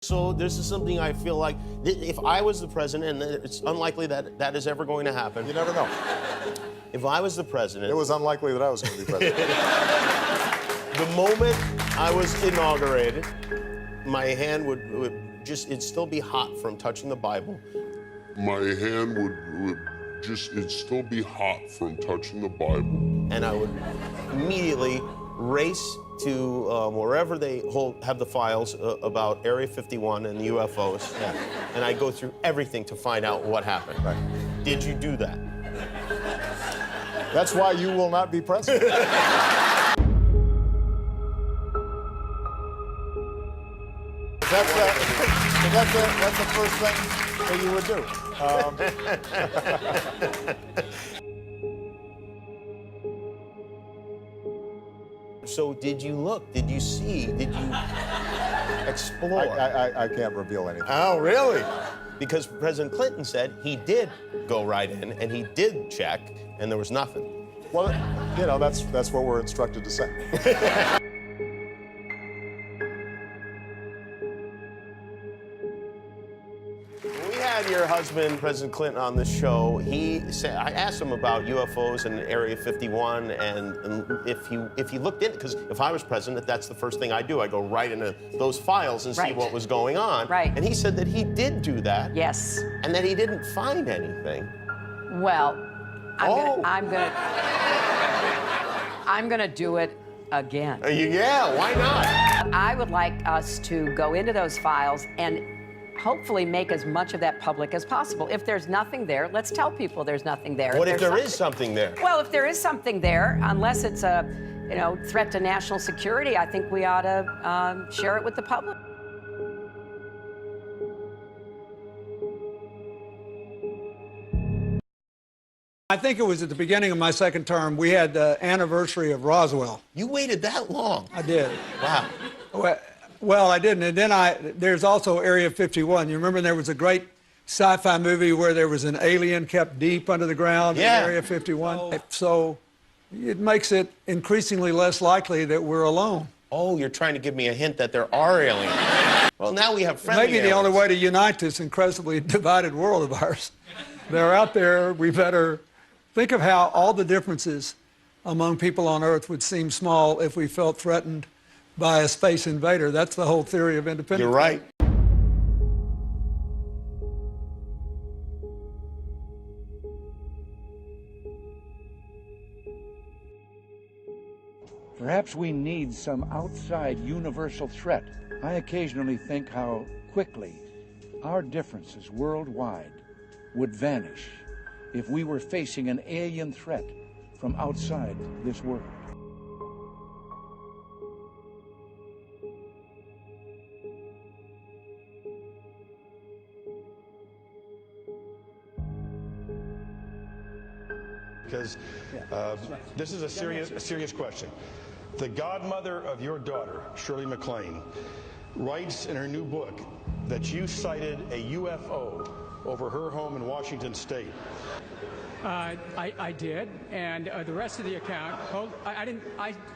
So this is something I feel like, if I was the president, and it's unlikely that that is ever going to happen. You never know. If I was the president... It was unlikely that I was going to be president. The moment I was inaugurated, my hand would just, it'd still be hot from touching the Bible. My hand it'd still be hot from touching the Bible. And I would immediately race to wherever they have the files about Area 51 and the UFOs. Yeah. And I go through everything to find out what happened. Right. Did you do that? That's why you will not be president. That's the first thing that you would do. So did you look? Did you see? Did you explore? I can't reveal anything. Oh, really? Because President Clinton said he did go right in and he did check, and there was nothing. Well, you know, that's what we're instructed to say. We had your husband, President Clinton, on the show. He said, I asked him about UFOs and Area 51, and if he looked in, because if I was president, that's the first thing I do. I go right into those files and see what was going on. Right. And he said that he did do that. Yes. And that he didn't find anything. Well, I'm gonna do it again. Yeah, why not? I would like us to go into those files and hopefully make as much of that public as possible. If there's nothing there, let's tell people there's nothing there. What if there is something there? Well, if there is something there, unless it's a, threat to national security, I think we ought to share it with the public. I think it was at the beginning of my second term, we had the anniversary of Roswell. You waited that long? I did. Wow. Well, I didn't. And then there's also Area 51. You remember there was a great sci-fi movie where there was an alien kept deep under the ground in Area 51? So it makes it increasingly less likely that we're alone. Oh, you're trying to give me a hint that there are aliens. Well, now we have friendly Maybe the only way to unite this incredibly divided world of ours. They're out there. We better think of how all the differences among people on Earth would seem small if we felt threatened by a space invader. That's the whole theory of independence. You're right. Perhaps we need some outside universal threat. I occasionally think how quickly our differences worldwide would vanish if we were facing an alien threat from outside this world. Because this is a serious question. The godmother of your daughter, Shirley MacLaine, writes in her new book that you cited a UFO over her home in Washington State. I did, and the rest of the account,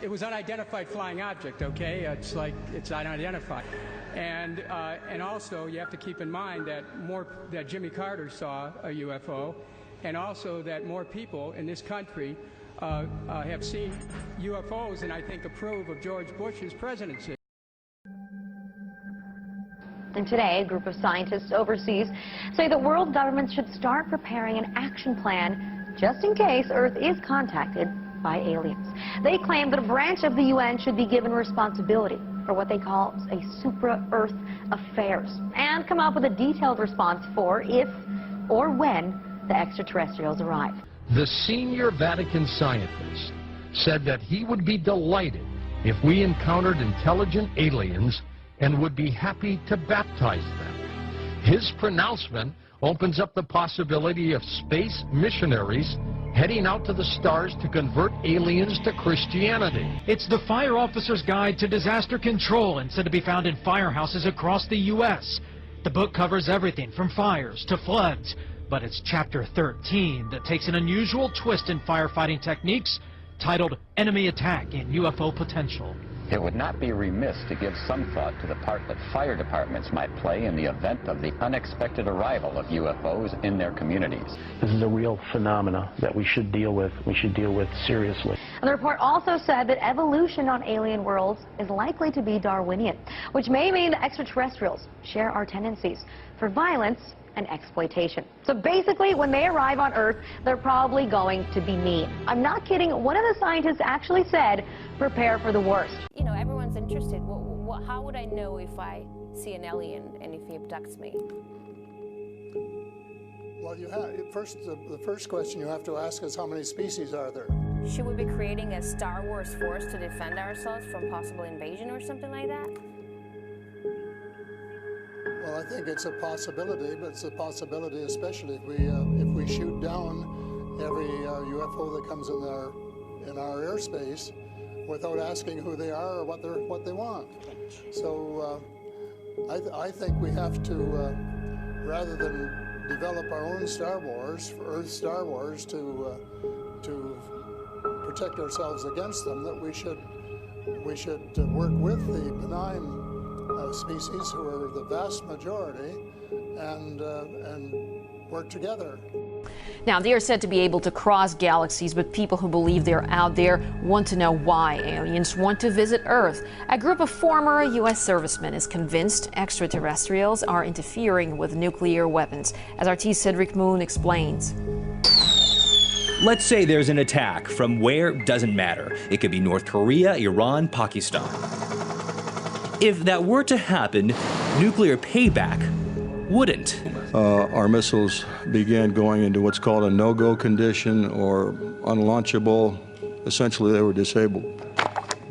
it was unidentified flying object, okay? It's like, it's unidentified. And also, you have to keep in mind that Jimmy Carter saw a UFO, and also that more people in this country have seen UFOs and I think approve of George Bush's presidency. And today, a group of scientists overseas say that world governments should start preparing an action plan just in case Earth is contacted by aliens. They claim that a branch of the UN should be given responsibility for what they call a supra-Earth affairs and come up with a detailed response for if or when the extraterrestrials arrive. The senior Vatican scientist said that he would be delighted if we encountered intelligent aliens and would be happy to baptize them. His pronouncement opens up the possibility of space missionaries heading out to the stars to convert aliens to Christianity. It's the Fire Officer's Guide to Disaster Control and said to be found in firehouses across the U.S. The book covers everything from fires to floods, but it's chapter 13 that takes an unusual twist in firefighting techniques titled Enemy Attack and UFO Potential. It would not be remiss to give some thought to the part that fire departments might play in the event of the unexpected arrival of UFOs in their communities. This is a real phenomena that we should deal with. We should deal with seriously. And the report also said that evolution on alien worlds is likely to be Darwinian, which may mean that extraterrestrials share our tendencies for violence and exploitation. So basically, when they arrive on Earth, they're probably going to be mean. I'm not kidding. One of the scientists actually said, prepare for the worst. You know, everyone's interested. How would I know if I see an alien and if he abducts me? Well, the first question you have to ask is how many species are there? Should we be creating a Star Wars force to defend ourselves from possible invasion or something like that? Well, I think it's a possibility, but it's a possibility especially if we shoot down every UFO that comes in our airspace without asking who they are or what they want. So I think we have to, rather than develop our own Star Wars, Earth Star Wars, to protect ourselves against them, that we should work with the benign species, who are the vast majority, and work together. Now, they are said to be able to cross galaxies, but people who believe they're out there want to know why aliens want to visit Earth. A group of former U.S. servicemen is convinced extraterrestrials are interfering with nuclear weapons, as RT's Cedric Moon explains. Let's say there's an attack. From where doesn't matter. It could be North Korea, Iran, Pakistan. If that were to happen, nuclear payback wouldn't. Our missiles began going into what's called a no-go condition or unlaunchable. Essentially, they were disabled.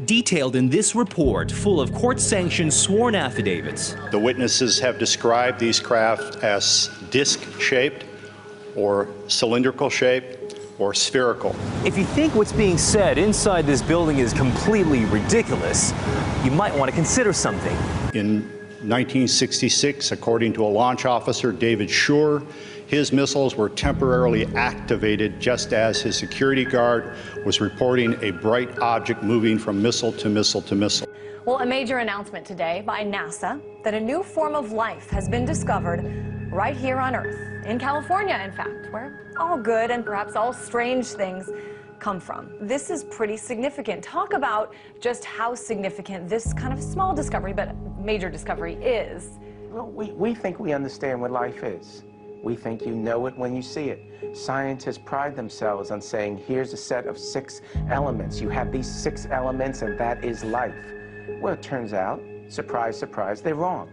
Detailed in this report, full of court-sanctioned sworn affidavits. The witnesses have described these craft as disc-shaped or cylindrical-shaped or spherical. If you think what's being said inside this building is completely ridiculous, you might want to consider something. In 1966, according to a launch officer, David Schur, his missiles were temporarily activated just as his security guard was reporting a bright object moving from missile to missile to missile. Well, a major announcement today by NASA that a new form of life has been discovered right here on Earth, in California, in fact, where all good and perhaps all strange things come from. This is pretty significant. Talk about just how significant this kind of small discovery, but major discovery is. Well, we think we understand what life is. We think you know it when you see it. Scientists pride themselves on saying, here's a set of 6 elements. You have these 6 elements and that is life. Well, it turns out, surprise, surprise, they're wrong.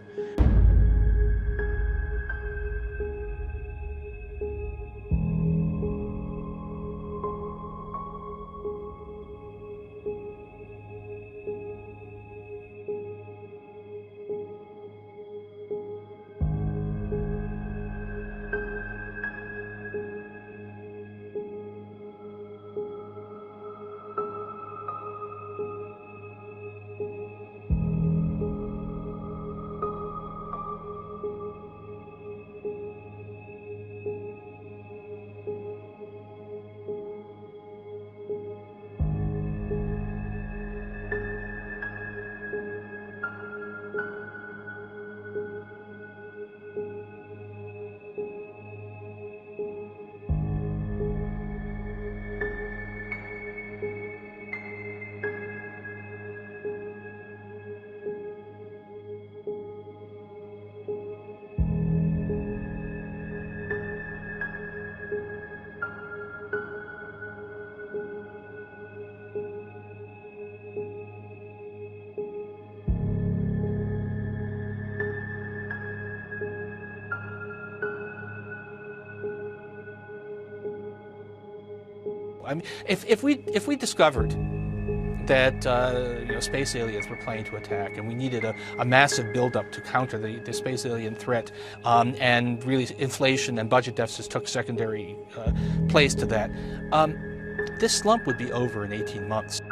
I mean, if we discovered that space aliens were planning to attack, and we needed a massive buildup to counter the space alien threat, and really inflation and budget deficits took secondary place to that, this slump would be over in 18 months.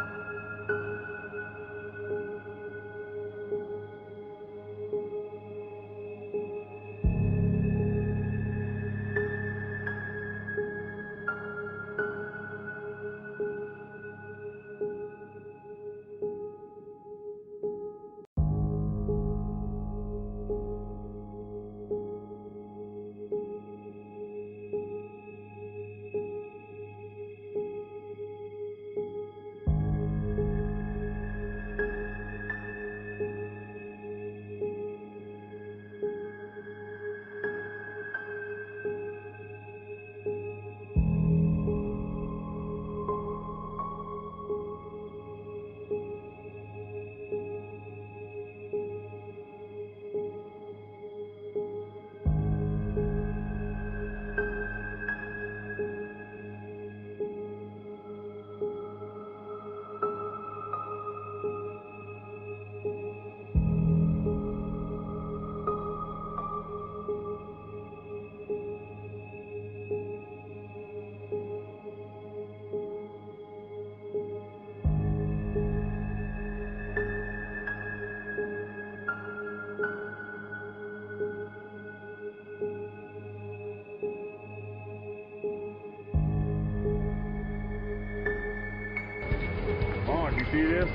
see this?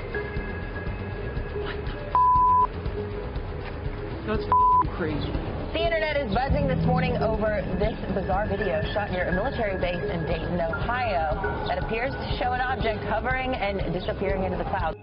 That's crazy. The internet is buzzing this morning over this bizarre video shot near a military base in Dayton, Ohio, that appears to show an object hovering and disappearing into the clouds.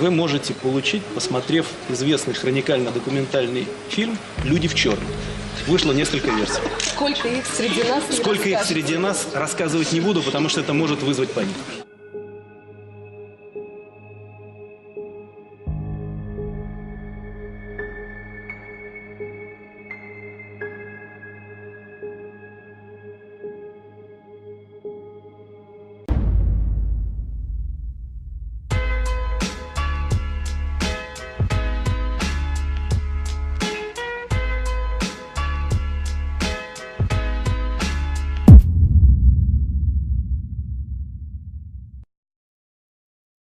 Вы можете получить, посмотрев известный хроникально-документальный фильм «Люди в черном». Вышло несколько версий. Сколько их среди нас? Сколько их среди нас, рассказывать не буду, потому что это может вызвать панику.